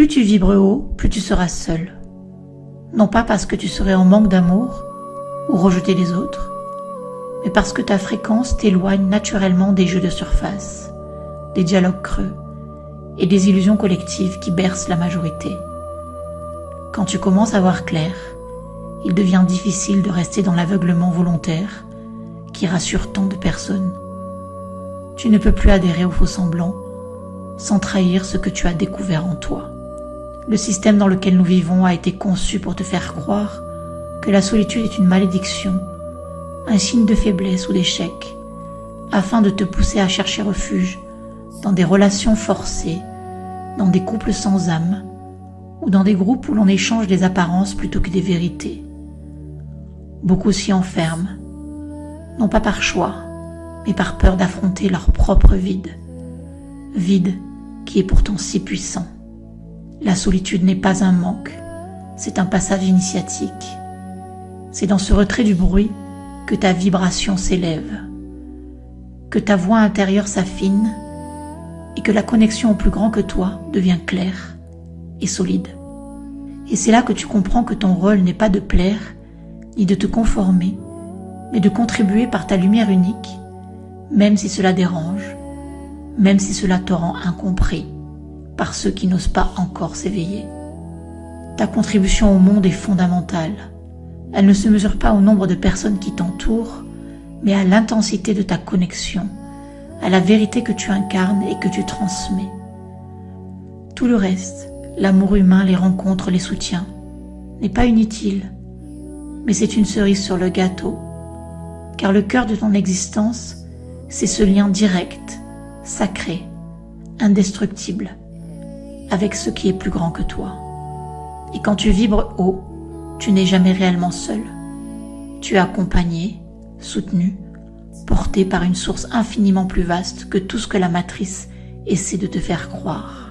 Plus tu vibres haut, plus tu seras seul. Non pas parce que tu serais en manque d'amour ou rejeter les autres, mais parce que ta fréquence t'éloigne naturellement des jeux de surface, des dialogues creux et des illusions collectives qui bercent la majorité. Quand tu commences à voir clair, il devient difficile de rester dans l'aveuglement volontaire qui rassure tant de personnes. Tu ne peux plus adhérer aux faux-semblants sans trahir ce que tu as découvert en toi. Le système dans lequel nous vivons a été conçu pour te faire croire que la solitude est une malédiction, un signe de faiblesse ou d'échec, afin de te pousser à chercher refuge dans des relations forcées, dans des couples sans âme, ou dans des groupes où l'on échange des apparences plutôt que des vérités. Beaucoup s'y enferment, non pas par choix, mais par peur d'affronter leur propre vide, vide qui est pourtant si puissant. La solitude n'est pas un manque, c'est un passage initiatique. C'est dans ce retrait du bruit que ta vibration s'élève, que ta voix intérieure s'affine et que la connexion au plus grand que toi devient claire et solide. Et c'est là que tu comprends que ton rôle n'est pas de plaire ni de te conformer, mais de contribuer par ta lumière unique, même si cela dérange, même si cela te rend incompris par ceux qui n'osent pas encore s'éveiller. Ta contribution au monde est fondamentale. Elle ne se mesure pas au nombre de personnes qui t'entourent, mais à l'intensité de ta connexion, à la vérité que tu incarnes et que tu transmets. Tout le reste, l'amour humain, les rencontres, les soutiens, n'est pas inutile, mais c'est une cerise sur le gâteau, car le cœur de ton existence, c'est ce lien direct, sacré, indestructible, avec ce qui est plus grand que toi. Et quand tu vibres haut, tu n'es jamais réellement seul. Tu es accompagné, soutenu, porté par une source infiniment plus vaste que tout ce que la matrice essaie de te faire croire.